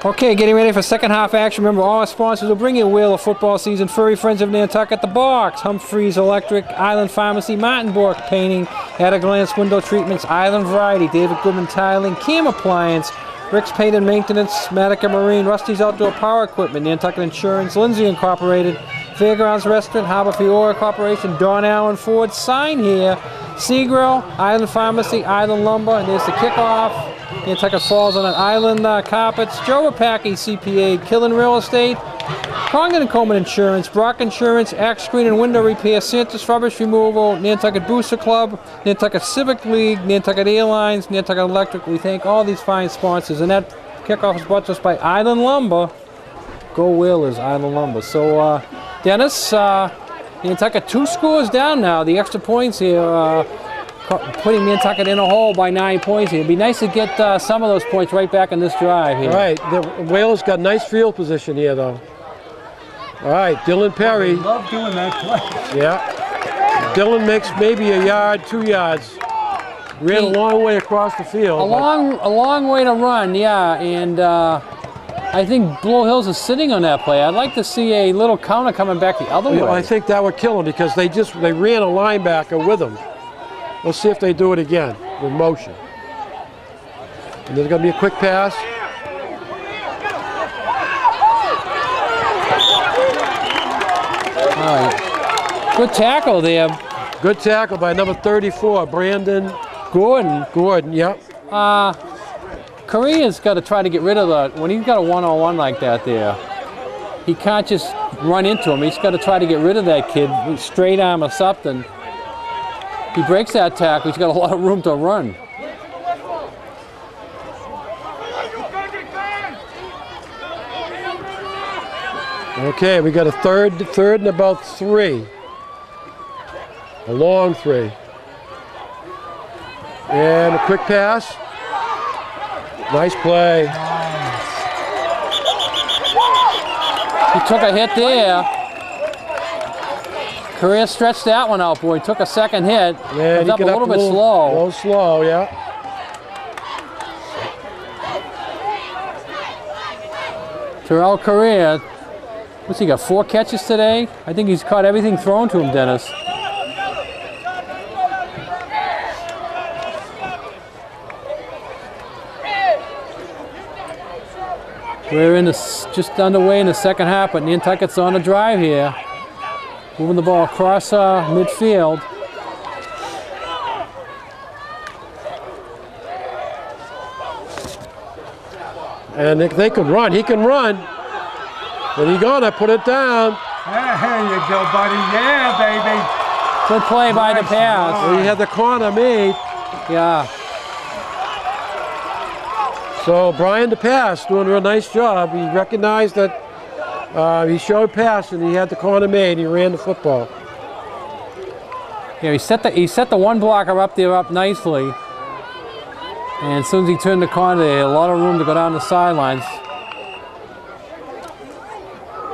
Okay, getting ready for second half action. Remember, all our sponsors will bring you a wheel of football season. Furry Friends of Nantucket, The Box, Humphreys Electric, Island Pharmacy, Martin Bork Painting, At a Glance Window Treatments, Island Variety, David Goodman Tiling, Cam Appliance, Rick's Paint and Maintenance, Matica Marine, Rusty's Outdoor Power Equipment, Nantucket Insurance, Lindsay Incorporated, Fairgrounds Restaurant, Harbor Fiora Corporation, Don Allen Ford, Sign Here, Seagrill, Island Pharmacy, Island Lumber, and there's the kickoff. Nantucket Falls on an Island Carpets, Joe Rapaki CPA, Killen Real Estate, Congdon and Coleman Insurance, Brock Insurance, Axe Screen and Window Repair, Santa's Rubbish Removal, Nantucket Booster Club, Nantucket Civic League, Nantucket Airlines, Nantucket Electric. We thank all these fine sponsors, and that kickoff is brought to us by Island Lumber. Go Whalers, Island Lumber. So, Dennis, Nantucket 2 scores down now. The extra points here, putting Nantucket in a hole by 9 points here. It'd be nice to get some of those points right back in this drive here. All right, the Whalers got nice field position here, though. All right, Dylan Perry. I love doing that play. Yeah. Dylan makes maybe a yard, 2 yards. Ran a long way across the field. A long way to run, yeah. And I think Blue Hills is sitting on that play. I'd like to see a little counter coming back the other way. I think that would kill him because they ran a linebacker with him. Let's see if they do it again with motion. And there's going to be a quick pass. All right. Good tackle there. Good tackle by number 34, Brandon Gordon, yep. Korea's got to try to get rid of when he's got a one-on-one like that there. He can't just run into him. He's got to try to get rid of that kid, straight arm or something. He breaks that tackle, he's got a lot of room to run. Okay, we got a third and about 3. A long 3. And a quick pass. Nice play. He took a hit there. Korea stretched that one out, boy. Took a second hit. Yeah, he got up a little bit slow. A little slow, yeah. Terrell Korea, what's he got, 4 catches today? I think he's caught everything thrown to him, Dennis. We're just underway in the second half, but Nantucket's on the drive here. Moving the ball across midfield. And they could run. He can run. And he's gonna put it down. There you go, buddy. Yeah, baby. Good play by the pass. Well, he had the corner made. Yeah. So Brian DePass doing a real nice job. He recognized that he showed pass and he had the corner made. He ran the football. Yeah, he set the one blocker up there up nicely. And as soon as he turned the corner, they had a lot of room to go down the sidelines.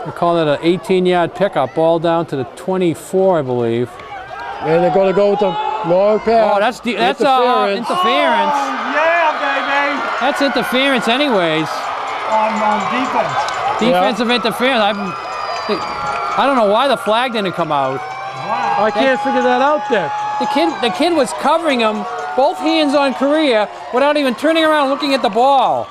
We call it an 18-yard pickup, ball down to the 24, I believe. And they're going to go with the long pass. Oh, that's interference. Yeah, baby. That's interference anyways. On defense. Defensive interference. I don't know why the flag didn't come out. Wow. I can't figure that out there. The kid was covering him, both hands on Korea, without even turning around and looking at the ball.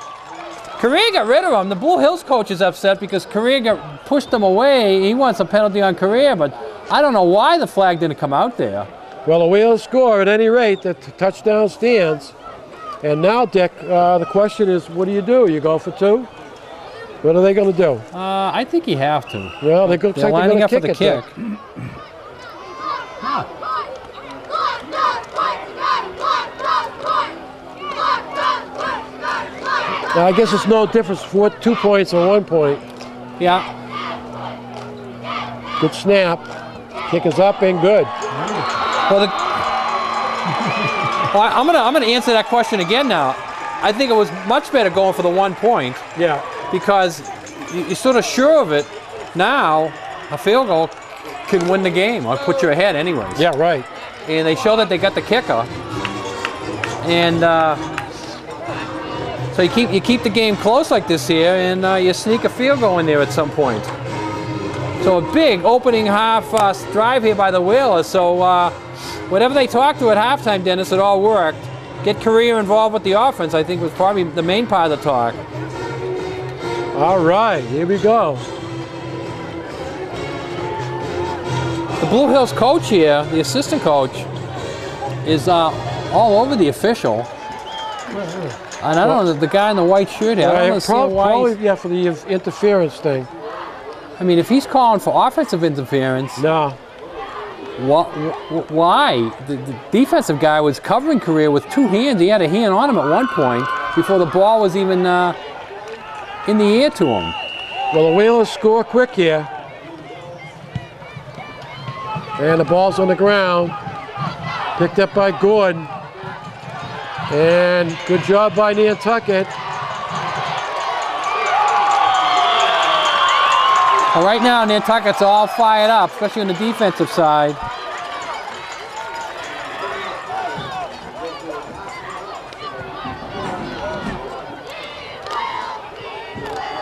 Korea got rid of him. The Blue Hills coach is upset because Korea pushed him away. He wants a penalty on Korea, but I don't know why the flag didn't come out there. Well, the Whalers score at any rate. The touchdown stands. And now, Dick, the question is, what do? You go for 2? What are they going to do? I think you have to. Well, they're lining up for kick the it. kick. Now, I guess it's no difference for 2 points or 1 point. Yeah. Good snap. Kick is up and good. Well, I'm gonna answer that question again now. I think it was much better going for the 1 point. Yeah. Because you're sort of sure of it now. A field goal can win the game or put you ahead anyways. Yeah, right. And they show that they got the kicker. And So you keep the game close like this here, and you sneak a field goal in there at some point. So a big opening half drive here by the Whalers. So whatever they talked to at halftime, Dennis, it all worked. Get Correa involved with the offense, I think, was probably the main part of the talk. All right, here we go. The Blue Hills coach here, the assistant coach, is all over the official. And I don't know, the guy in the white shirt here, I don't understand why. Probably, yeah, for the interference thing. I mean, if he's calling for offensive interference, no. Why? The defensive guy was covering Correa with two hands. He had a hand on him at one point before the ball was even in the air to him. Well, the Whalers score quick here. And the ball's on the ground. Picked up by Gordon. And good job by Nantucket. Well, right now, Nantucket's all fired up, especially on the defensive side.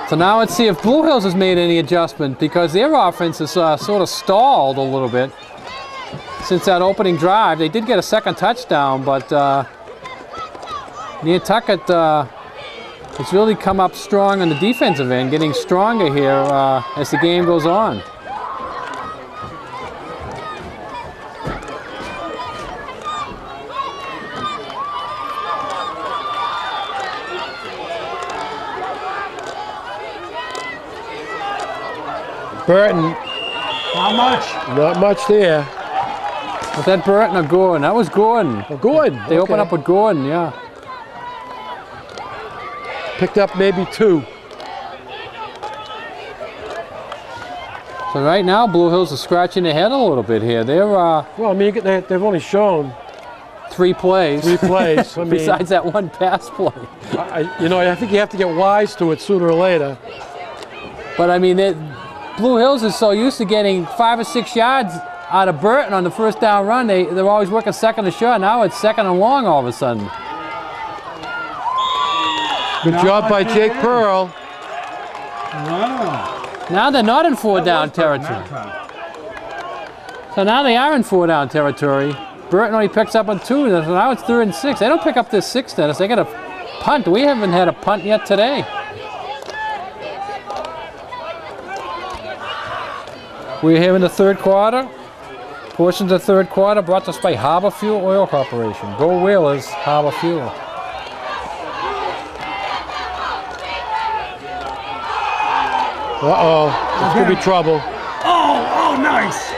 So now let's see if Blue Hills has made any adjustment, because their offense is sort of stalled a little bit since that opening drive. They did get a second touchdown, but Nantucket has really come up strong on the defensive end, getting stronger here as the game goes on. Burton. How much? Not much there. Was that Burton or Gordon? That was Gordon. Oh, Gordon. They open up with Gordon, yeah. Picked up maybe two. So right now, Blue Hills is scratching their head a little bit here. They're well, I mean, they've only shown 3 plays. 3 plays. I mean, besides that one pass play. I think you have to get wise to it sooner or later. But I mean, Blue Hills is so used to getting 5 or 6 yards out of Burton on the first down run. They're always working second and short. Now it's second and long all of a sudden. Good job by Jake Pearl. Wow. Now they're not in 4-down territory. So now they are in 4-down territory. Burton only picks up on 2, so now it's 3rd and 6. They don't pick up this 6, Dennis. They got a punt. We haven't had a punt yet today. We're here in the 3rd quarter. Portions of the 3rd quarter brought to us by Harbor Fuel Oil Corporation. Go Whalers, Harbor Fuel. Uh-oh, this could be trouble. Oh, nice.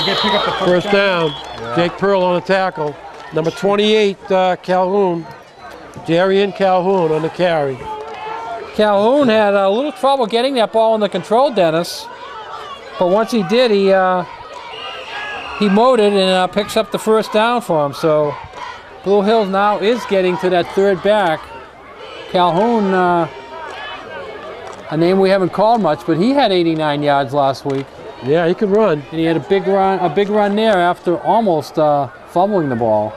They pick up the First down. Yeah. Jake Pearl on the tackle. Number 28, Calhoun. Darian Calhoun on the carry. Calhoun had a little trouble getting that ball under control, Dennis. But once he did, he mowed it and picks up the first down for him. So Blue Hills now is getting to that 3rd back. Calhoun, a name we haven't called much, but he had 89 yards last week. Yeah, he can run. And he had a big run there after almost fumbling the ball.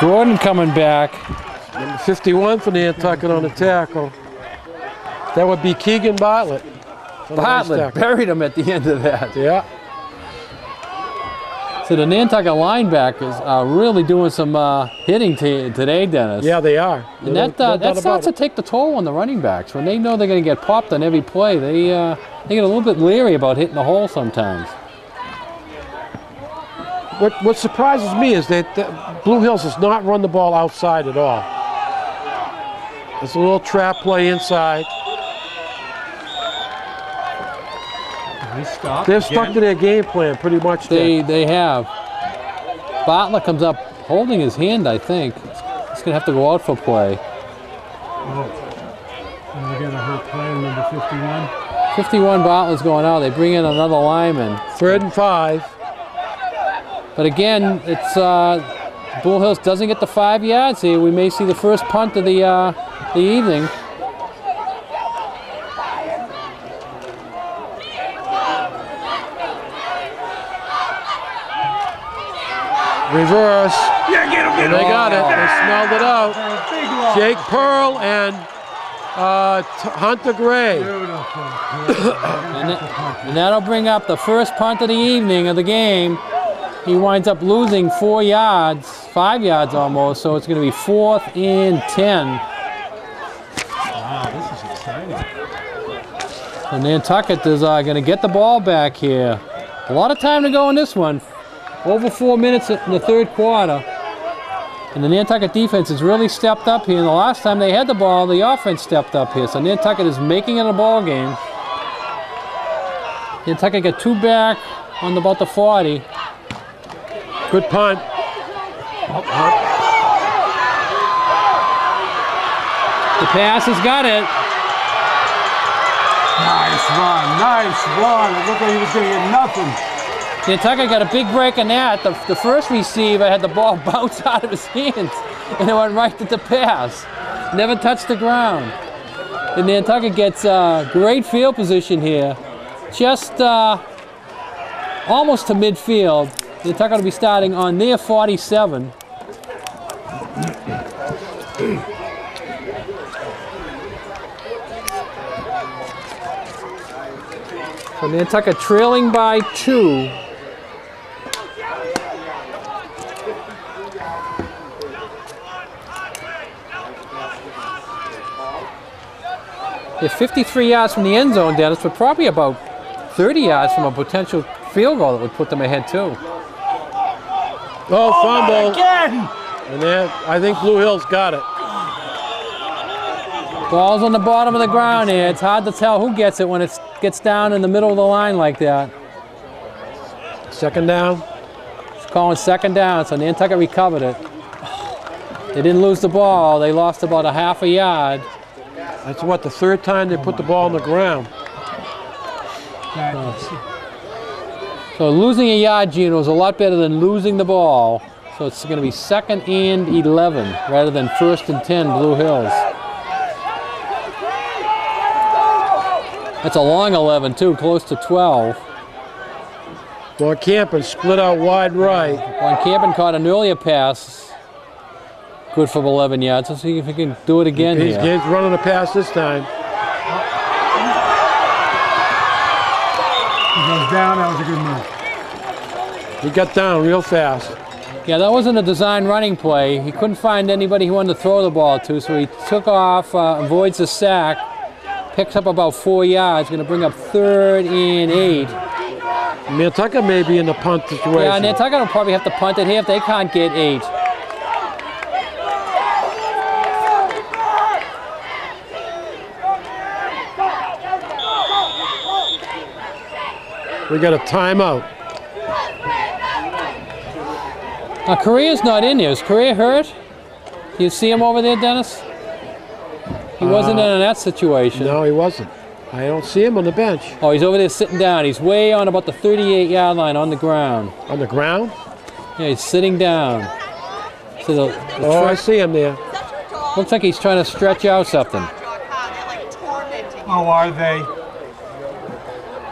Gordon coming back. Number 51 for Nantucket on the tackle. That would be Keegan Bartlett. Bartlett buried him at the end of that. Yeah. So the Nantucket linebackers are really doing some hitting today, Dennis. Yeah, they are. And that starts to take the toll on the running backs. When they know they're going to get popped on every play, they get a little bit leery about hitting the hole sometimes. What surprises me is that Blue Hills has not run the ball outside at all. There's a little trap play inside. They've stuck to their game plan pretty much. They have. Bartlett comes up holding his hand, I think. He's going to have to go out for play. Oh. And we got a hurt player, number 51. 51 Bartlett's going out. They bring in another lineman. 3rd and 5. But again, it's Blue Hills doesn't get the 5 yards here. We may see the first punt of the evening. Reverse. Yeah, get him, And they got it. They smelled it out. Jake Pearl and Hunter Gray. Beautiful. And that'll bring up the first punt of the evening of the game. He winds up losing 4 yards, 5 yards almost, so it's going to be 4th and 10. Wow, this is exciting. And Nantucket is going to get the ball back here. A lot of time to go in this one. Over 4 minutes in the third quarter. And the Nantucket defense has really stepped up here. And the last time they had the ball, the offense stepped up here. So Nantucket is making it a ball game. Nantucket got 2 back on about the 40. Good punt. The pass has got it. Nice run. It looked like he was going to get nothing. Nantucket got a big break on that. The first receiver had the ball bounce out of his hands, and it went right to the pass. Never touched the ground. And Nantucket gets great field position here. Just almost to midfield. Nantucket will be starting on their 47. So Nantucket trailing by 2. They're 53 yards from the end zone, Dennis, but probably about 30 yards from a potential field goal that would put them ahead too. Oh, fumble. Again! And then I think Blue Hills got it. Ball's on the bottom of the ground here. It's hard to tell who gets it when it gets down in the middle of the line like that. Second down. It's calling second down, so Nantucket recovered it. They didn't lose the ball. They lost about a half a yard. That's what, the third time they put the ball on the ground. So losing a yard, Gino, is a lot better than losing the ball. So it's going to be 2nd and 11 rather than 1st and 10, Blue Hills. That's a long 11 too, close to 12. Von Campen split out wide right. Von Campen caught an earlier pass, good for 11 yards. Let's see if he can do it again He's here. running a pass this time. He goes down. That was a good move. He got down real fast. Yeah, that wasn't a design running play. He couldn't find anybody he wanted to throw the ball to, so he took off, avoids the sack, picks up about 4 yards, going to bring up 3rd and 8. Nantucket may be in the punt situation. Yeah, Nantucket will probably have to punt it here if they can't get 8. We got a timeout. Correa's not in here. Is Correa hurt? Do you see him over there, Dennis? He wasn't in that situation. No, he wasn't. I don't see him on the bench. Oh, he's over there sitting down. He's way on about the 38-yard line on the ground. On the ground? Yeah, he's sitting down. So I see him there. looks like he's trying to stretch out something. Oh, are they?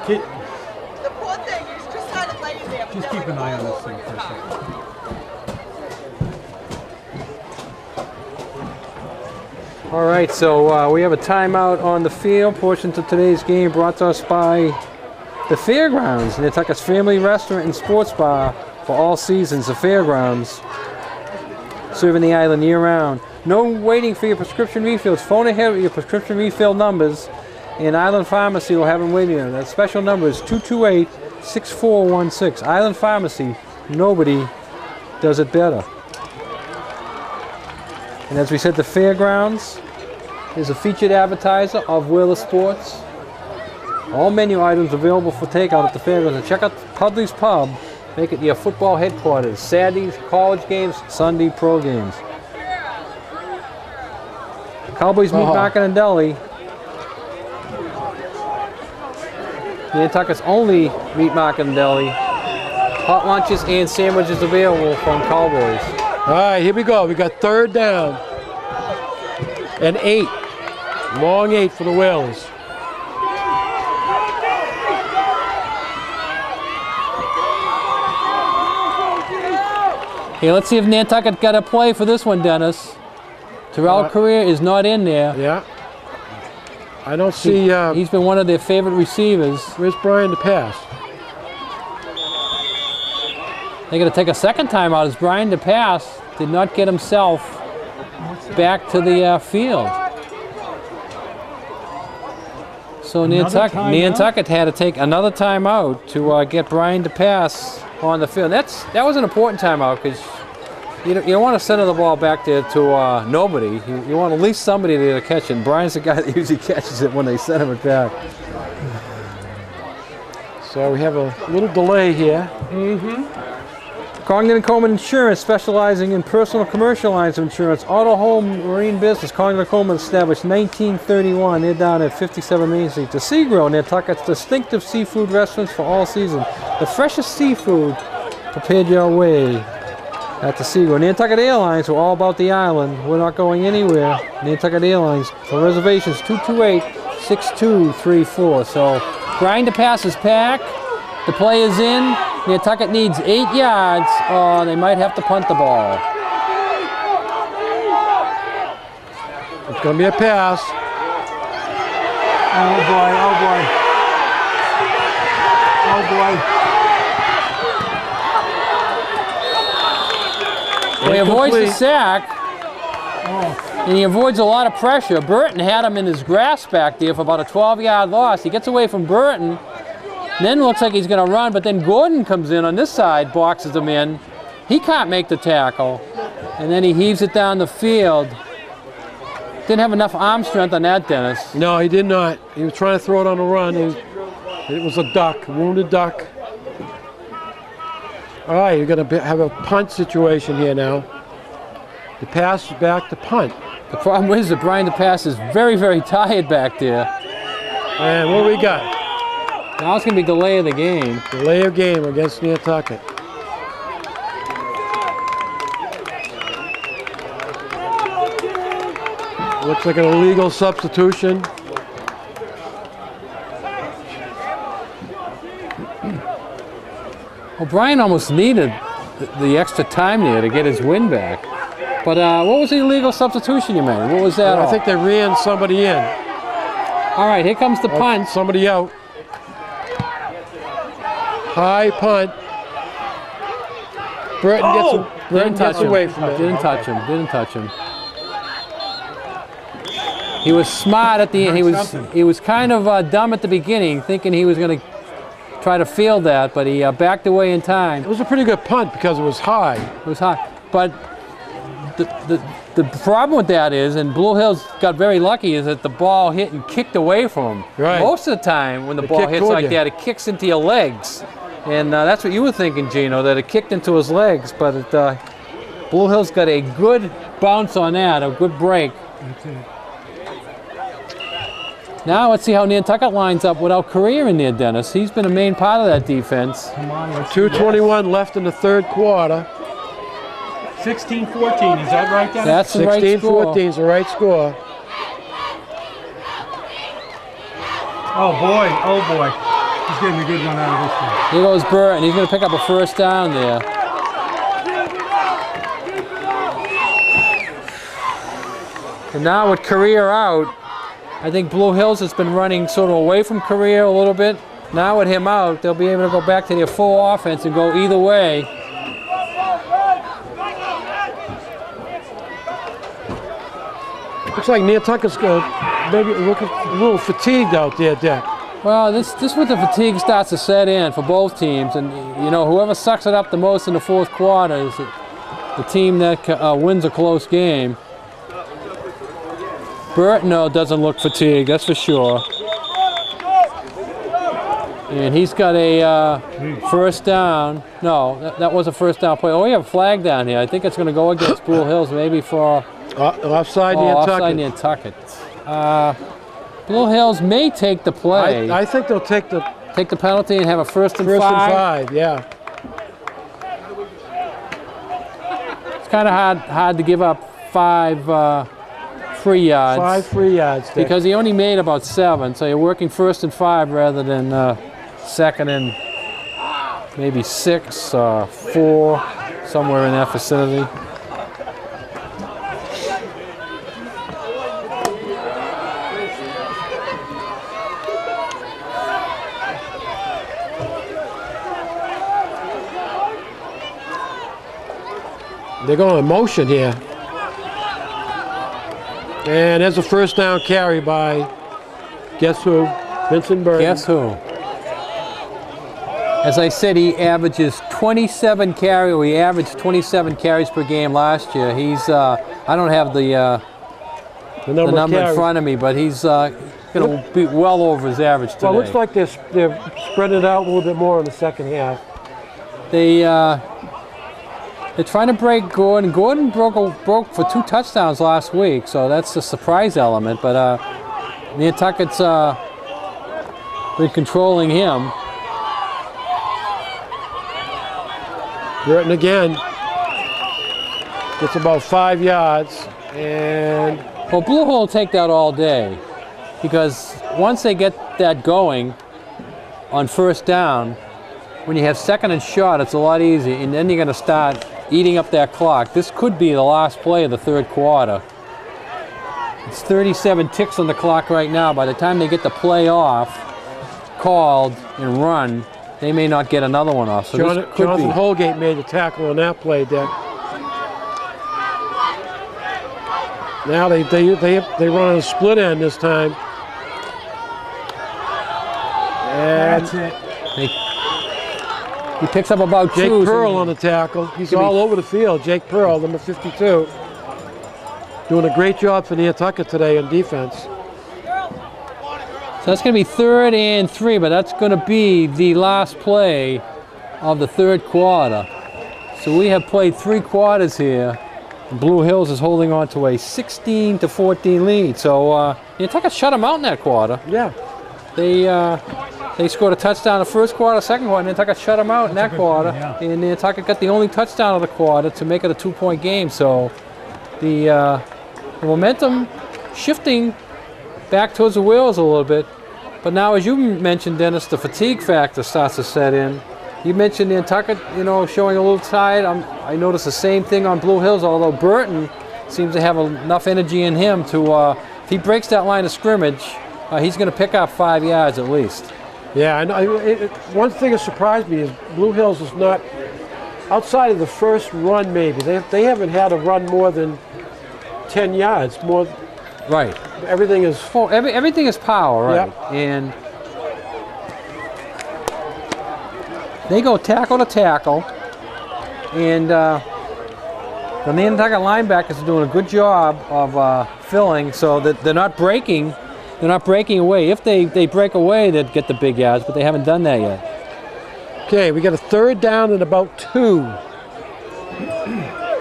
The poor thing is just kind of laying there. Just keep an eye on this thing for a second. All right, so we have a timeout on the field. Portions of today's game brought to us by the Fairgrounds, Nantucket's family restaurant and sports bar for all seasons. The Fairgrounds, serving the island year-round. No waiting for your prescription refills. Phone ahead with your prescription refill numbers, and Island Pharmacy will have them waiting. That special number is 228-6416. Island Pharmacy, nobody does it better. And as we said, the Fairgrounds is a featured advertiser of Wheeler Sports. All menu items available for takeout at the Fairgrounds. And check out Pudley's Pub. Make it your football headquarters. Saturdays, college games, Sunday pro games. Cowboys Meat Market and Deli. Nantucket's only meat market and deli. Hot lunches and sandwiches available from Cowboys. All right, here we go. We got 3rd down and 8. Long 8 for the Whalers. Okay, let's see if Nantucket got a play for this one, Dennis. Terrell Career is not in there. Yeah. I don't see. He's been one of their favorite receivers. Where's Brian to pass? They're going to take a second timeout as Brian DePass did not get himself back to the field. So Nantucket had to take another timeout to get Brian DePass on the field. That was an important timeout because you don't want to send the ball back there to nobody. You want at least somebody there to catch it. And Brian's the guy that usually catches it when they send him it back. So we have a little delay here. Congdon & Coleman Insurance, specializing in personal commercial lines of insurance, auto, home, marine business. Congdon & Coleman established 1931. They're down at 57 Main Street. The Seagrill, Nantucket's distinctive seafood restaurants for all seasons. The freshest seafood prepared your way at the Seagrill. Nantucket Airlines, we're all about the island. We're not going anywhere. Nantucket Airlines, for reservations, 228-6234. So, Brian DePass is packed. The play is in. Nantucket needs 8 yards, or they might have to punt the ball. It's going to be a pass. Oh boy, oh boy. Oh boy. Well, he avoids the sack, and he avoids a lot of pressure. Burton had him in his grasp back there for about a 12-yard loss. He gets away from Burton. Then looks like he's going to run, but then Gordon comes in on this side, boxes him in. He can't make the tackle, and then he heaves it down the field. Didn't have enough arm strength on that, Dennis. No, he did not. He was trying to throw it on the run. It was a duck, wounded duck. All right, you're going to have a punt situation here now. The pass is back to punt. The problem is that Brian DePass is very, very tired back there. And what do we got? Now it's going to be delay of the game. Delay of game against Nantucket. Looks like an illegal substitution. Well, Brian almost needed the extra time there to get his win back. But what was the illegal substitution you made? What was that? I think they ran somebody in. All right, here comes the punt. Somebody out. High punt. Burton gets away from it. Didn't touch him. He was smart at the end. He was kind of dumb at the beginning, thinking he was going to try to field that, but he backed away in time. It was a pretty good punt because it was high. It was high. But the problem with that is, and Blue Hills got very lucky, is that the ball hit and kicked away from him. Right. Most of the time when the ball hits like that, it kicks into your legs. And that's what you were thinking, Gino, that it kicked into his legs. But Blue Hills got a good bounce on that, a good break. Now let's see how Nantucket lines up without Career in there, Dennis. He's been a main part of that defense. 2:21 left in the third quarter. 16-14, is that right, Dennis? That's the right score. 16-14 is the right score. Oh boy, he's getting a good one out of this one. Here goes Burton. He's going to pick up a first down there. And now with Career out, I think Blue Hills has been running sort of away from Career a little bit. Now with him out, they'll be able to go back to their full offense and go either way. Looks like Nantucket's maybe looking a little fatigued out there, Dick. Well, this with the fatigue starts to set in for both teams, and you know, whoever sucks it up the most in the fourth quarter is the team that wins a close game. Burton doesn't look fatigued, that's for sure. And he's got a first down. No, that was a first down play. Oh, we have a flag down here. I think it's going to go against Blue Hills, maybe for offside Nantucket. Blue Hills may take the play. I think they'll take the penalty and have a first and five. Yeah. It's kind of hard to give up 5 free yards. 5 free yards. Dick. Because he only made about 7, so you're working 1st and 5 rather than 2nd and maybe 6, 4. somewhere in that vicinity. They're going in motion here. And there's a first down carry by, guess who? Vincent Burton. Guess who? As I said, he averages 27 carries. He averaged 27 carries per game last year. He's, I don't have the number in front of me, but he's going to be well over his average today. Well, it looks like they're spreading it out a little bit more in the second half. They're trying to break Gordon. Gordon broke for 2 touchdowns last week, so that's a surprise element. But Nantucket's been controlling him. Burton again gets about 5 yards, and well, Blue Hole will take that all day, because once they get that going on first down, when you have second and short, it's a lot easier, and then you're going to start eating up that clock. This could be the last play of the third quarter. It's 37 ticks on the clock right now. By the time they get the play off, called and run, they may not get another one off. So Jonathan Holgate made the tackle on that play, Dick. Now they run on a split end this time. And That's it. He picks up about 2. Jake Pearl on the tackle. He's all over the field. Jake Pearl, number 52. Doing a great job for Nantucket today on defense. So that's going to be 3rd and 3, but that's going to be the last play of the third quarter. So we have played 3 quarters here. Blue Hills is holding on to a 16-14 lead. So Nantucket shut them out in that quarter. Yeah. They scored a touchdown in the first quarter, second quarter, and Nantucket shut them out in that quarter. Point, yeah. And Nantucket got the only touchdown of the quarter to make it a 2-point game. So the momentum shifting back towards the Wheels a little bit. But now, as you mentioned, Dennis, the fatigue factor starts to set in. You mentioned Nantucket, showing a little tired. I noticed the same thing on Blue Hills, although Burton seems to have enough energy in him to, if he breaks that line of scrimmage, he's going to pick up 5 yards at least. Yeah, I know. One thing that surprised me is Blue Hills is not, outside of the first run maybe, they haven't had a run more than 10 yards. Right. Everything is... Well, everything is power, right? Yep. And they go tackle to tackle. And the Nantucket linebackers are doing a good job of filling, so that they're not breaking. They're not breaking away. If they break away, they'd get the big yards, but they haven't done that yet. Okay, we got a 3rd down and about 2.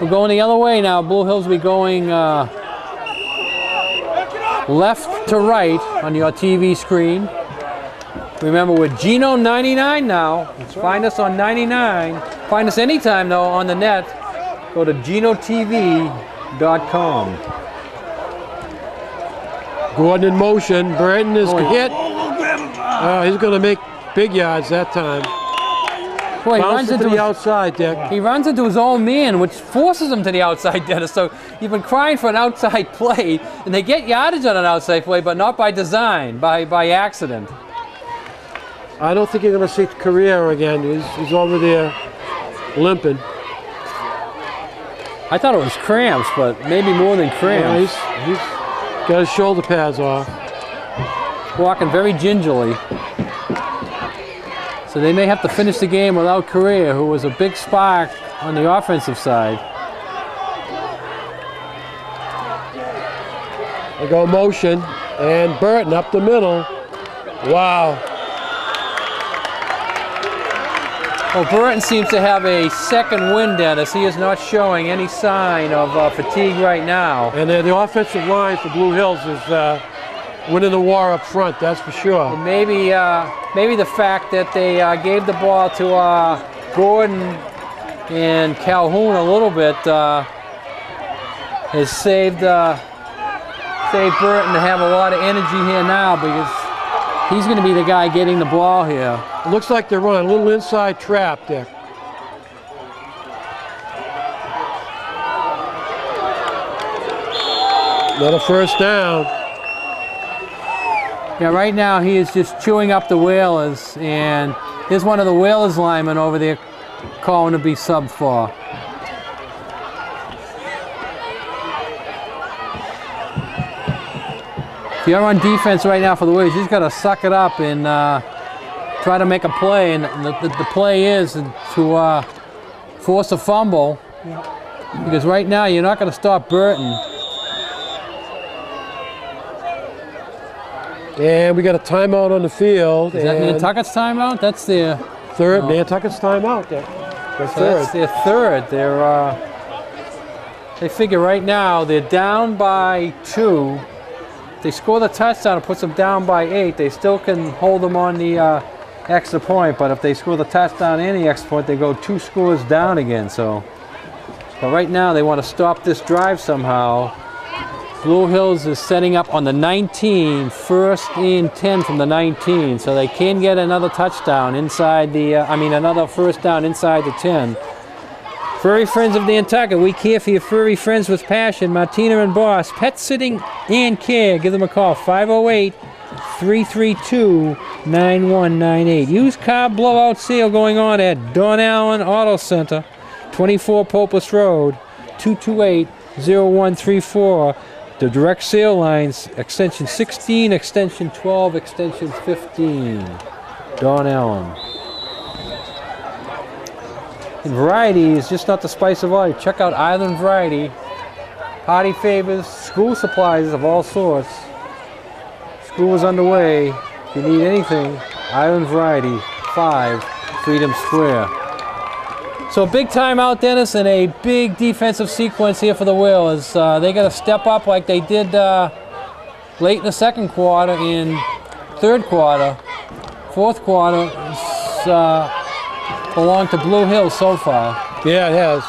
We're going the other way now. Blue Hills will be going left to right on your TV screen. Remember, we're Geno 99 now. Find us on 99. Find us anytime, though, on the net. Go to GenoTV.com. Gordon in motion. Burton is hit. He's going to make big yards that time. Boy, he Bounce runs it into to the outside, Dick. He runs into his own man, which forces him to the outside, Dennis. So you've been crying for an outside play, and they get yardage on an outside play, but not by design, by accident. I don't think you're going to see Carrera again. He's over there limping. I thought it was cramps, but maybe more than cramps. Yeah, he's got his shoulder pads off. Walking very gingerly. So they may have to finish the game without Correa, who was a big spark on the offensive side. They go motion, and Burton up the middle. Wow. Well, Burton seems to have a second wind, Dennis. He is not showing any sign of fatigue right now. And the offensive line for Blue Hills is winning the war up front, that's for sure. And maybe the fact that they gave the ball to Gordon and Calhoun a little bit has saved Burton to have a lot of energy here now, because he's going to be the guy getting the ball here. It looks like they're running a little inside trap there. Another first down. Yeah, right now he is just chewing up the Whalers, and here's one of the Whalers linemen over there calling to be sub for. If you're on defense right now for the Whalers, you just got to suck it up and try to make a play, and the play is to force a fumble, because right now you're not going to stop Burton. And we got a timeout on the field. Is that Nantucket's timeout? That's their third. No. Nantucket's timeout. Their So third. that's their third. They figure right now they're down by 2. If they score the touchdown, it puts them down by 8. They still can hold them on the extra point, but if they score the touchdown and the extra point, they go 2 scores down again. So, but right now they want to stop this drive somehow. Blue Hills is setting up on the 19, first and 10 from the 19, so they can get another touchdown inside the, another first down inside the 10. Furry Friends of Nantucket, we care for your furry friends with passion. Martina and Boss, pet sitting and care. Give them a call, 508-332-9198. Used car blowout sale going on at Don Allen Auto Center, 24 Popus Road, 228-0134. The direct sale lines, extension 16, extension 12, extension 15. Don Allen. And variety is just not the spice of life. Check out Island Variety. Party favors, school supplies of all sorts. School is underway. If you need anything, Island Variety, 5 Freedom Square. So a big timeout, Dennis, and a big defensive sequence here for the Whalers. They got to step up like they did late in the second quarter and third quarter. Fourth quarter belonged to Blue Hills so far. Yeah, it has.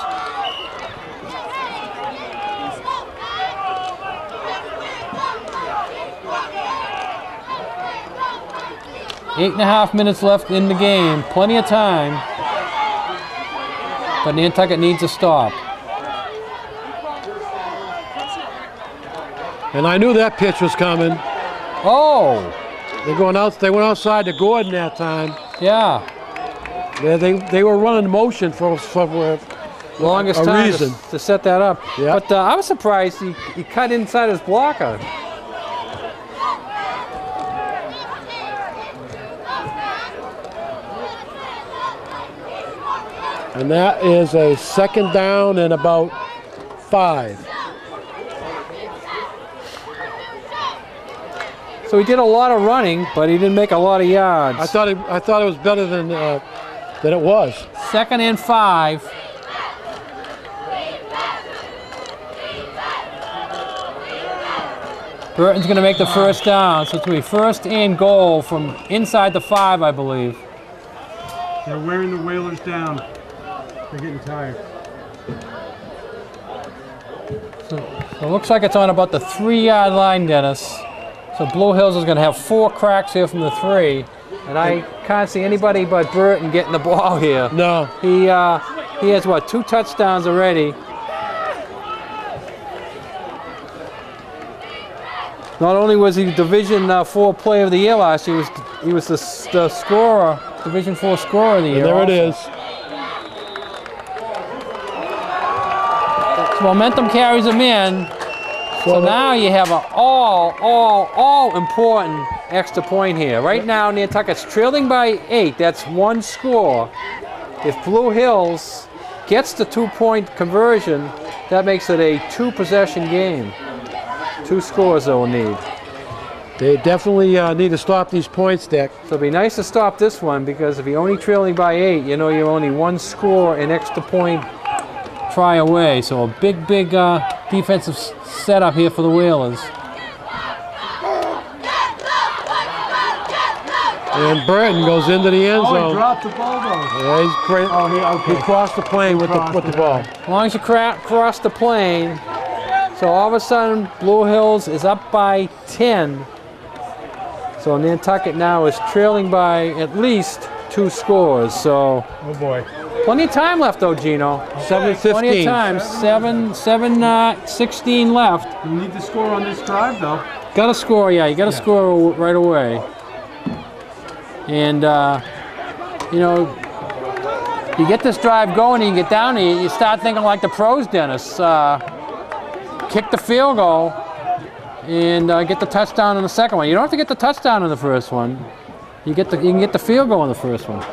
Eight and a half minutes left in the game. Plenty of time. But Nantucket needs a stop. And I knew that pitch was coming. Oh! They went outside to Gordon that time. Yeah. They were running motion for Longest a time reason. to set that up. Yeah. But I was surprised he cut inside his blocker. And that is a second down and about 5. So he did a lot of running, but he didn't make a lot of yards. I thought it was better than it was. Second and 5. Burton's going to make the first down, so it's going to be first and goal from inside the 5, I believe. They're wearing the Whalers down. They're getting tired. So it looks like it's on about the 3-yard line, Dennis. So Blue Hills is going to have 4 cracks here from the 3, and I can't see anybody but Burton getting the ball here. No. He has what, 2 touchdowns already. Not only was he Division 4 Player of the Year last year, he was the scorer, Division 4 scorer of the year. And there also. it is. So momentum carries him in. So now you have an all important extra point here. Right now, Nantucket's trailing by 8. That's 1 score. If Blue Hills gets the 2-point conversion, that makes it a 2-possession game. 2 scores they'll need. They definitely need to stop these points, Dick. So it'd be nice to stop this one, because if you're only trailing by 8, you know you're only 1 score and extra point try away. So a big defensive setup here for the Whalers. And Burton goes into the end zone. Oh, he dropped the ball though. Yeah, he's great. Oh, He crossed the plane with the ball. As long as you cross the plane. So all of a sudden, Blue Hills is up by 10. So Nantucket now is trailing by at least 2 scores. So Oh boy. Plenty of time left, though, Gino. 7:15. Plenty of time. 7:16 left. You need to score on this drive, though. Got to score, yeah. You got to score right away. And you know, you get this drive going, and you get down, and you start thinking like the pros, Dennis. Kick the field goal and get the touchdown in the second one. You don't have to get the touchdown in the first one. You can get the field goal in the first one.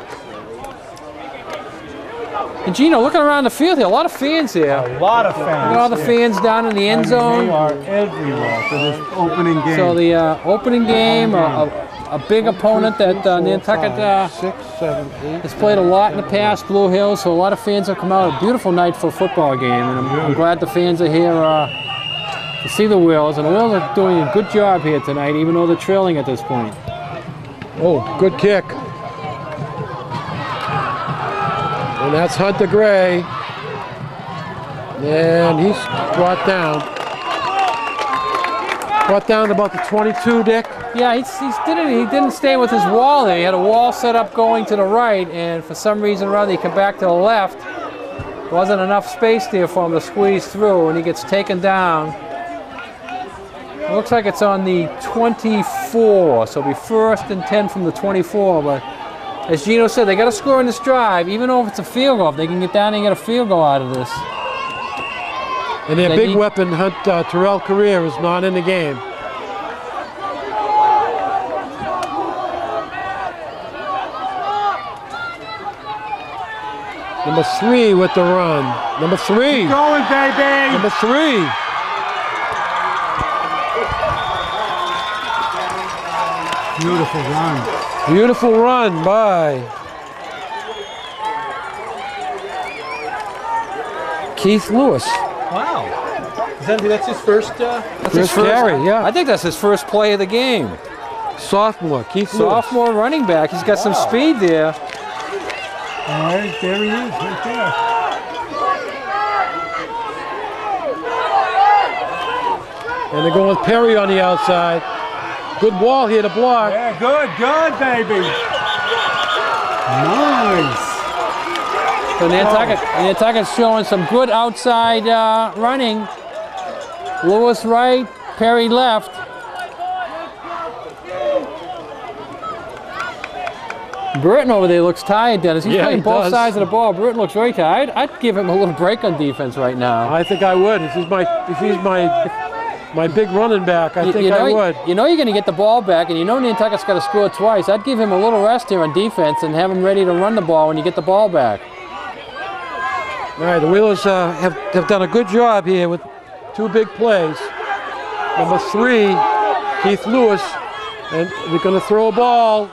And Gino, looking around the field here, a lot of fans here. A lot of fans. Look at all the fans down in the end zone. They are everywhere for this opening game. So the opening game, a big opponent that Nantucket 6, 7, 8. has played a lot in the past, Blue Hills, so a lot of fans have come out. A beautiful night for a football game, and I'm glad the fans are here to see the Wheels. And the Wheels are doing a good job here tonight, even though they're trailing at this point. Oh, good kick. And that's Hunter Gray. And he's brought down. Brought down to about the 22, Dick. Yeah, he didn't stay with his wall there. He had a wall set up going to the right, and for some reason or other, he came back to the left. Wasn't enough space there for him to squeeze through, and he gets taken down. It looks like it's on the 24, so it'll be 1st and 10 from the 24. But as Gino said, they got to score in this drive, even though if it's a field goal. If they can get down and get a field goal out of this. And their big weapon, Terrell Career, is not in the game. Number 3 with the run. Number 3. Keep going, baby. Number 3. Beautiful run. Beautiful run by Keith Lewis. Wow. That's his first. That's his First carry, yeah. I think that's his first play of the game. Sophomore, Keith Lewis. Sophomore running back. He's got some speed there. All right, there he is, right there. And they're going with Perry on the outside. Good ball here to block. Yeah, good, baby. Nice. So Nantucket's showing some good outside running. Lewis right, Perry left. Burton over there looks tired, Dennis. He's playing both sides of the ball. Burton looks very tired. I'd give him a little break on defense right now. I think I would. If he's my big running back, I think I would. You know you're going to get the ball back, and you know Nantucket's got to score twice. I'd give him a little rest here on defense and have him ready to run the ball when you get the ball back. All right, the Wheelers have done a good job here with 2 big plays. Number 3, Keith Lewis, and they're going to throw a ball.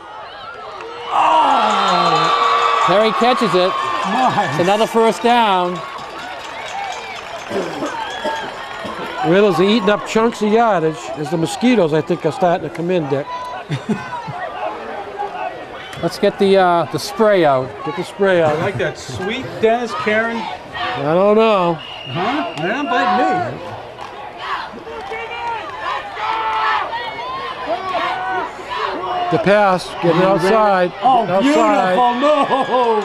Oh! Perry catches it. Nice. It's another first down. Wheelers are eating up chunks of yardage as the mosquitoes, I think, are starting to come in, Dick. Let's get the spray out. Get the spray out. I like that sweet Dennis Karen. I don't know. Huh? They're not biting me. The pass, getting outside. Oh, getting outside. beautiful move.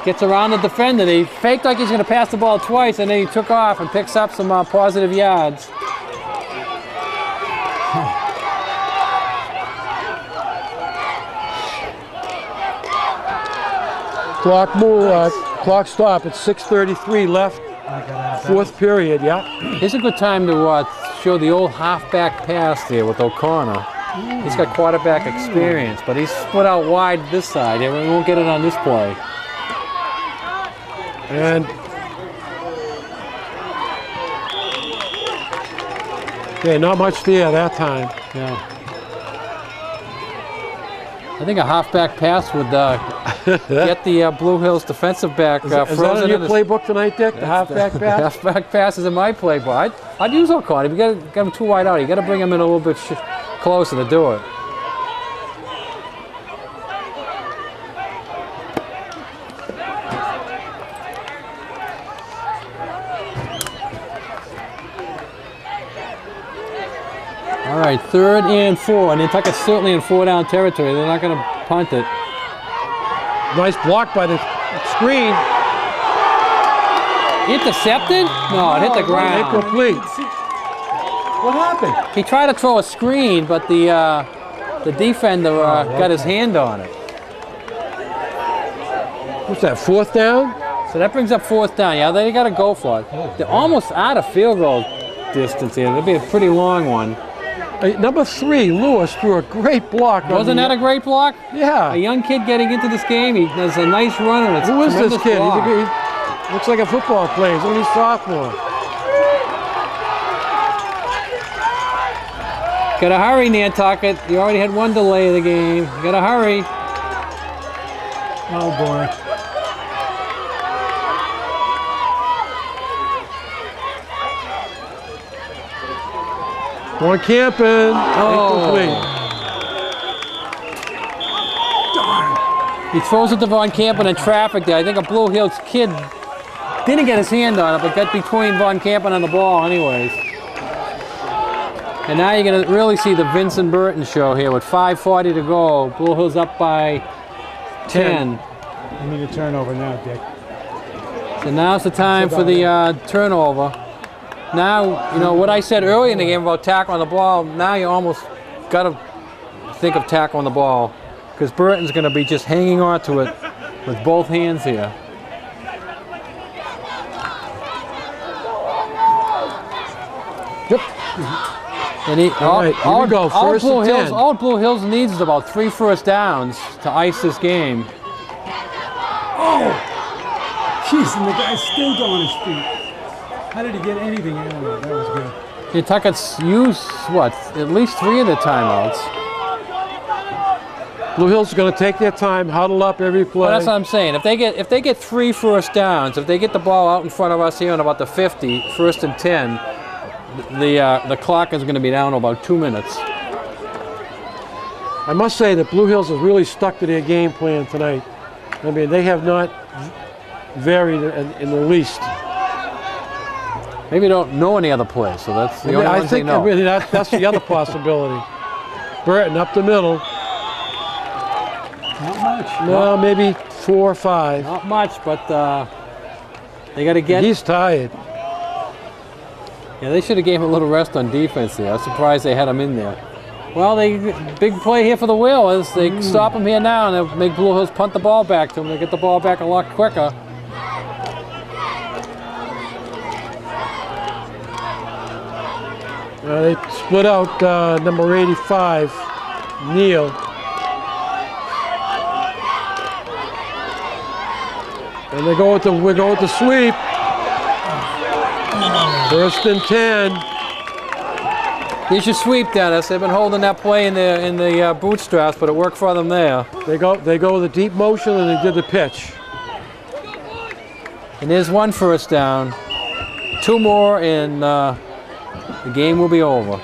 Gets around the defender. He faked like he's going to pass the ball twice, and then he took off and picks up some positive yards. Clock stop at 6:33 left. 4th period, yeah. Here's a good time to show the old halfback pass there with O'Connor. He's got quarterback experience, but he's split out wide this side. We won't get it on this play. And okay, not much there that time. Yeah. I think a halfback pass would get the Blue Hills defensive back Is that in your playbook tonight, Dick? The halfback pass? Halfback pass is in my playbook. I'd use O'Connor. If you got him too wide out, you got to bring him in a little bit closer to do it. All right, 3rd and 4. And Nantucket's certainly in 4-down territory. They're not going to punt it. Nice block by the Screen. Intercepted? No, it hit the ground. Incomplete. What happened? He tried to throw a screen, but the defender got his hand on it. What's that, 4th down? So that brings up 4th down. Yeah, they got to go for it. They're almost out of field goal distance here. It'll be a pretty long one. Number 3, Lewis, threw a great block. Wasn't that a great block? Yeah. A young kid getting into this game. He does a nice run and it's Who is this kid? block. He looks like a football player. He's only a sophomore. Gotta hurry, Nantucket. You already had one delay of the game. You gotta hurry. Oh boy. Von Campen. Incomplete. He throws it to Von Campen in traffic there. I think a Blue Hills kid didn't get his hand on it, but got between Von Campen and the ball anyways. And now you're going to really see the Vincent Burton show here with 5:40 to go. Blue Hills up by 10. You need a turnover now, Dick. So now's the time for the turnover. Now, you know, what I said earlier in the game about tackling the ball, now you almost got to think of tackling the ball because Burton's going to be just hanging on to it with both hands here. Yep. And All right, here we go, first and 10. All Blue Hills needs is about 3 first downs to ice this game. Oh! Jeez, and the guy's still on his feet. How did he get anything out of it? That was good. Nantucket's used, what, at least 3 of the timeouts. Blue Hills is going to take their time, huddle up every play. Well, that's what I'm saying. If they get 3 first downs, if they get the ball out in front of us here on about the 50, 1st and 10, the clock is going to be down about 2 minutes. I must say that Blue Hills has really stuck to their game plan tonight. I mean, they have not varied in the least. Maybe they don't know any other plays, so that's the only ones they know. I think that's the other possibility. Burton up the middle. Not much. No, maybe 4 or 5. Not much, but they got to get. He's tired. Yeah, they should have gave him a little rest on defense there. I was surprised they had him in there. Well, big play here for the Whalers. They stop him here now, and they'll make Blue Hills punt the ball back to him. They get the ball back a lot quicker. They split out number 85, Neal. And we go with the sweep. 1st and 10. Here's your sweep, Dennis. They've been holding that play in the bootstraps, but it worked for them there. They go with the deep motion, and they did the pitch. And there's 1 first down. 2 more, and the game will be over.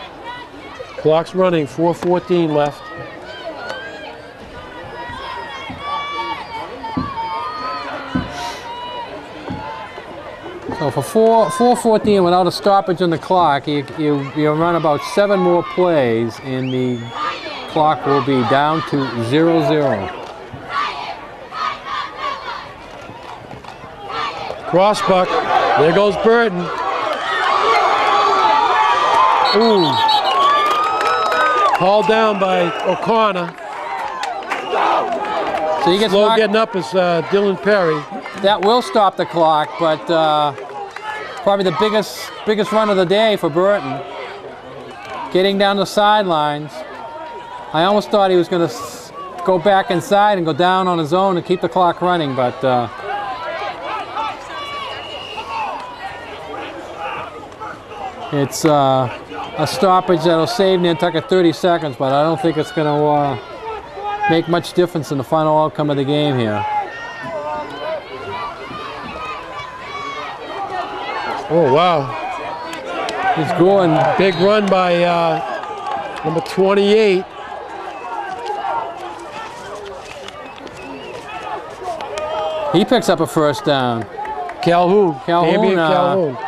Clock's running. 4:14 left. So for 4:14 without a stoppage on the clock, you run about 7 more plays, and the clock will be down to 0-0. Crossbuck. There goes Burton. Ooh. Hauled down by O'Connor. So he gets Slow knocked. getting up is Dylan Perry. That will stop the clock, but probably the biggest run of the day for Burton. Getting down the sidelines. I almost thought he was going to go back inside and go down on his own and keep the clock running, but it's a stoppage that'll save Nantucket 30 seconds, but I don't think it's going to make much difference in the final outcome of the game here. Oh, wow. He's going. Big run by number 28. He picks up a first down. Calhoun. Calhoun, Calhoun.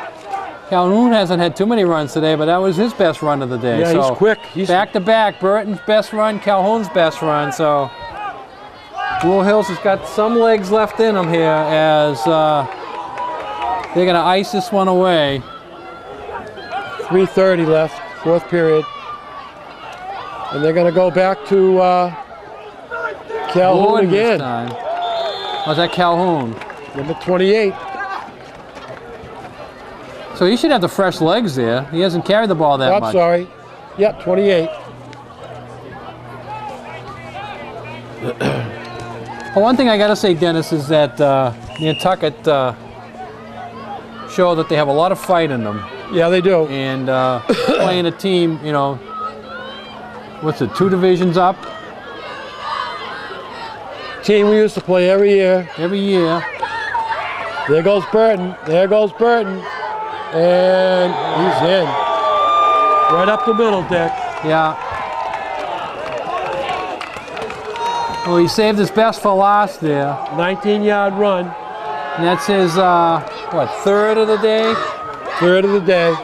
Calhoun hasn't had too many runs today, but that was his best run of the day. Yeah, so he's quick. He's back to back. Burton's best run, Calhoun's best run. So Blue Hills has got some legs left in them here as they're going to ice this one away. 3:30 left, fourth period. And they're going to go back to Calhoun Gordon again. This time. Was that Calhoun? Number 28. So he should have the fresh legs there. He hasn't carried the ball that I'm much. sorry. Yeah, 28. Well, one thing I got to say, Dennis, is that Nantucket show that they have a lot of fight in them. Yeah, they do. And playing a team, you know, what's it, 2 divisions up? Team we used to play every year. Every year. There goes Burton. There goes Burton. And he's in. Right up the middle, Dick. Yeah. Well, he saved his best for last there. 19-yard run. And that's his, what, third of the day? Third of the day.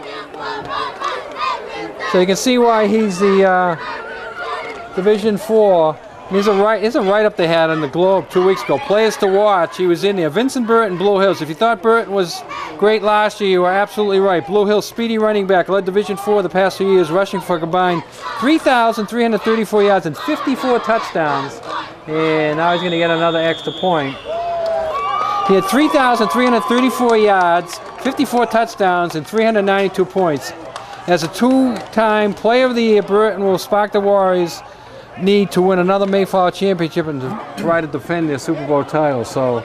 So you can see why he's the Division 4. He's a write-up they had on the Globe 2 weeks ago. Players to watch. He was in there. Vincent Burton, Blue Hills. If you thought Burton was great last year, you were absolutely right. Blue Hills speedy running back, led Division 4 the past 2 years, rushing for a combined 3,334 yards and 54 touchdowns. And now he's going to get another extra point. He had 3,334 yards, 54 touchdowns, and 392 points. As a 2-time Player of the Year, Burton will spark the Warriors' need to win another Mayflower Championship and to try to defend their Super Bowl title. So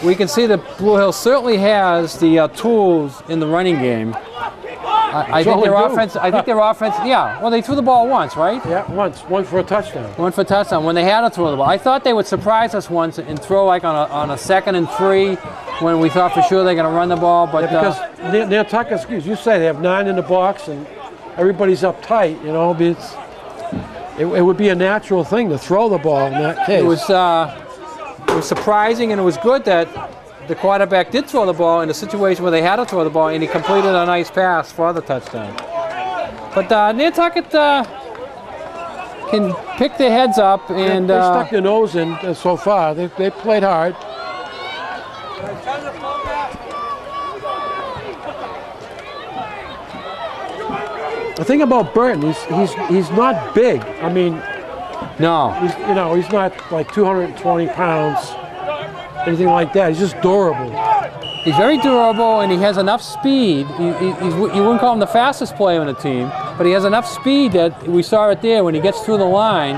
we can see that Blue Hills certainly has the tools in the running game. I think their offense. Yeah. Well, they threw the ball once, right? Yeah, once. One for a touchdown. One for a touchdown. When they had to throw the ball, I thought they would surprise us once and throw like on a 2nd and 3 when we thought for sure they're going to run the ball. But because Nantucket, excuse you say they have 9 in the box and everybody's up tight. You know, it would be a natural thing to throw the ball in that case. It was surprising, and it was good that the quarterback did throw the ball in a situation where they had to throw the ball, and he completed a nice pass for the touchdown. But Nantucket can pick their heads up, and they stuck their nose in so far. They played hard. The thing about Burton, he's not big. I mean, no, he's not like 220 pounds, anything like that. He's just durable. He's very durable, and he has enough speed. You wouldn't call him the fastest player on the team, but he has enough speed that we saw it there. When he gets through the line,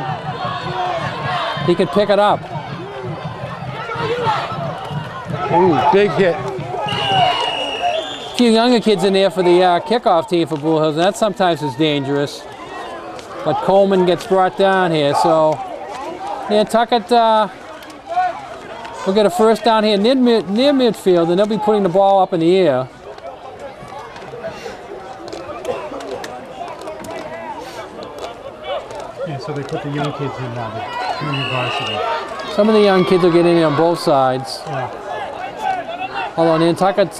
he can pick it up. Ooh, big hit. A few younger kids in there for the kickoff team for Blue Hills, and that sometimes is dangerous. But Coleman gets brought down here, so Nantucket will get a first down here near midfield, and they'll be putting the ball up in the air. Yeah, so they put the young kids in now, the junior varsity. Some of the young kids will get in here on both sides. Yeah. Although Nantucket's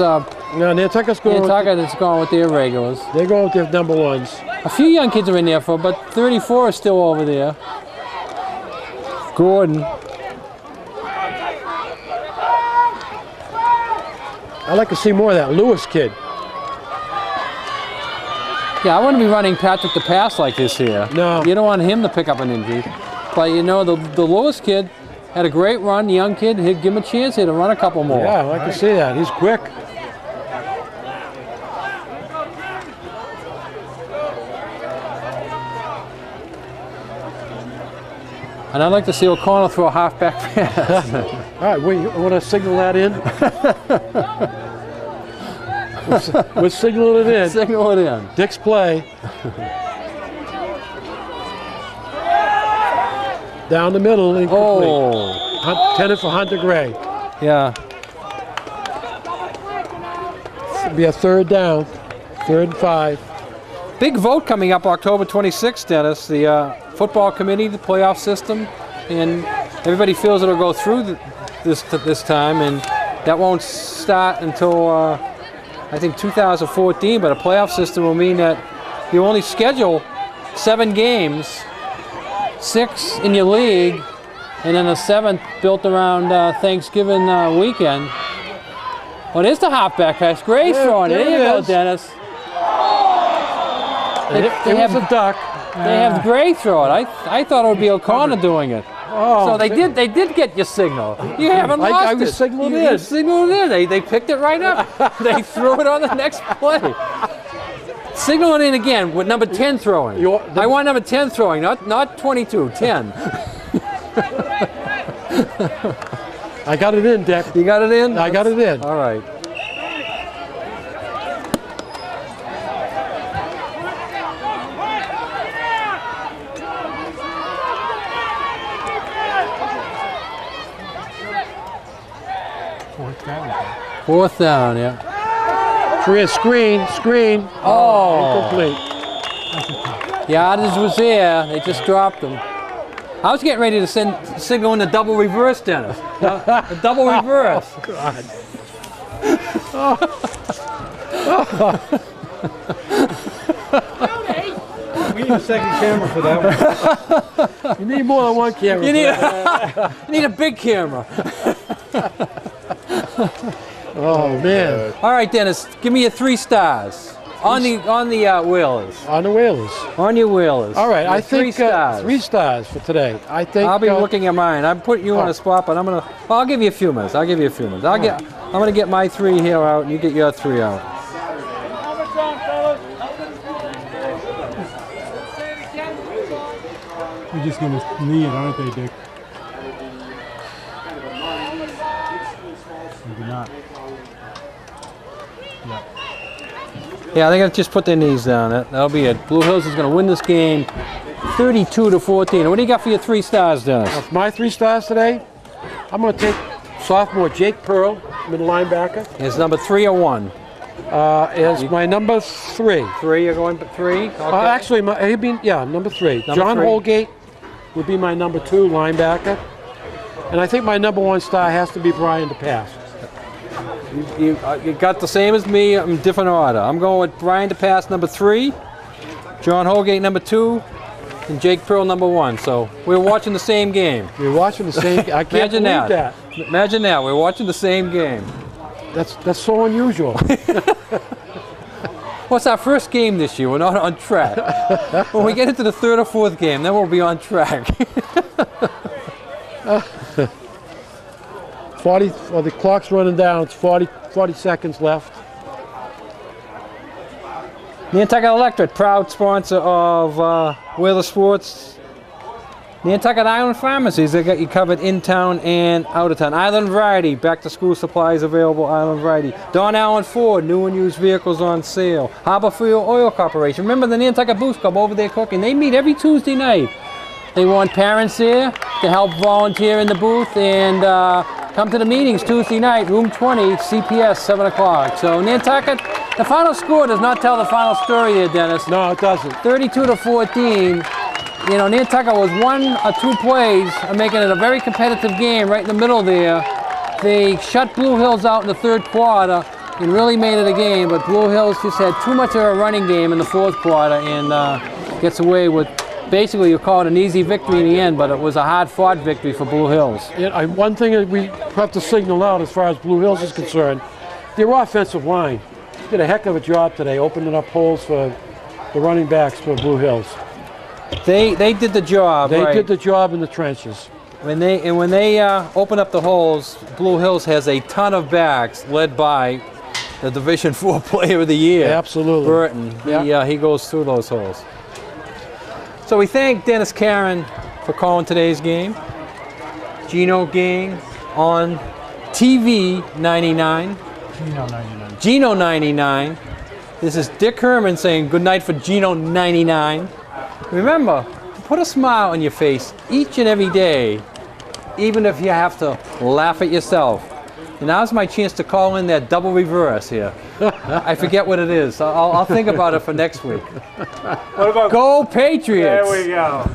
Nantucket is going with their regulars. They're going with their number ones. A few young kids are in there but 34 is still over there. Gordon. I'd like to see more of that Lewis kid. Yeah, I wouldn't be running Patrick to pass like this here. No. You don't want him to pick up an injury. But you know, the Lewis kid had a great run. The young kid, he'd give him a chance here to run a couple more. Yeah, I'd like to see that. He's quick. And I'd like to see O'Connell throw a halfback pass. All right, you want to signal that in? We're signaling it in. Signal it in. Dick's play. Down the middle, incomplete. Oh. Intended for Hunter Gray. Yeah. It'll be a third down, 3rd and 5. Big vote coming up October 26th, Dennis. The football committee, the playoff system, and everybody feels it'll go through this time, and that won't start until I think 2014. But a playoff system will mean that you only schedule 7 games, 6 in your league, And then the 7th built around Thanksgiving weekend. Well, there's the halfback pass. Great throwing. There you go, Dennis. They have a duck. They have great throwing. I thought it would be O'Connor doing it. Oh, so they did get your signal. You haven't lost it. I was signaled You in. signaled in. They picked it right up. They threw it on the next play. Signal it in again with number 10 throwing. I want number 10 throwing, not 22, 10. I got it in, Dick. You got it in? I got it in. All right. Fourth down, yeah. Screen. Oh. Incomplete. Yardage was there. They just dropped them. I was getting ready to signal in the double reverse, Dennis. The double reverse. Oh, God. We need a second camera for that one. You need more than one camera. You need a big camera. Oh, man. All right, Dennis, give me your 3 stars on the wheelers. On the wheelers. On your wheelers. All right, Your I think 3 stars. 3 stars for today. I think I'll be looking at mine. I'm putting you on a spot, but I'll give you a few minutes. I'm gonna get my 3 here out, and you get your 3 out. We're just gonna knee it, aren't they, Dick? Maybe not. Yeah, they're gonna just put their knees down. That'll be it. Blue Hills is gonna win this game 32-14. What do you got for your 3 stars, Dennis? my 3 stars today, I'm going to take sophomore Jake Pearl, middle linebacker. Is number 3 or 1? Is my number 3. 3, you're going 3? Okay. Actually, he'd be, number 3. Number John 3. Holgate would be my number 2 linebacker. And I think my number 1 star has to be Brian DePass. You got the same as me, I'm different order. I'm going with Brian DePass, number 3, John Holgate, number 2, and Jake Pearl, number 1. So we're watching the same game. We're watching the same. I can't Imagine believe that. Imagine that. We're watching the same game. That's so unusual. Well, it's our first game this year. We're not on track. When we get into the 3rd or 4th game, then we'll be on track. 40. Well, the clock's running down. It's 40 seconds left. Nantucket Electric, proud sponsor of Wheeler Sports. Nantucket Island Pharmacies, they got you covered in town and out of town. Island Variety, back to school supplies available, Island Variety. Don Allen Ford, new and used vehicles on sale. Harbor Fuel Oil Corporation. Remember the Nantucket Boost Club over there cooking? They meet every Tuesday night. They want parents there to help volunteer in the booth and come to the meetings Tuesday night, room 20, CPS, 7 o'clock. So Nantucket, the final score does not tell the final story here, Dennis. No, it doesn't. 32-14. You know, Nantucket was 1 or 2 plays of making it a very competitive game right in the middle there. They shut Blue Hills out in the 3rd quarter and really made it a game, but Blue Hills just had too much of a running game in the 4th quarter and gets away with, basically you call it an easy victory in the end, but it was a hard-fought victory for Blue Hills. One thing that we have to signal out as far as Blue Hills is concerned, their offensive line did a heck of a job today, opening up holes for the running backs for Blue Hills. They did the job. They right. did the job in the trenches. When they open up the holes, Blue Hills has a ton of backs led by the Division IV Player of the Year. Absolutely. Burton. Yeah. He goes through those holes. So we thank Dennis Karen for calling today's game. Gino Gang on TV 99. Gino 99. Gino 99. This is Dick Herman saying good night for Gino 99. Remember, put a smile on your face each and every day, even if you have to laugh at yourself. And now's my chance to call in that double reverse here. I forget what it is. I'll think about it for next week. What about Go Patriots! There we go.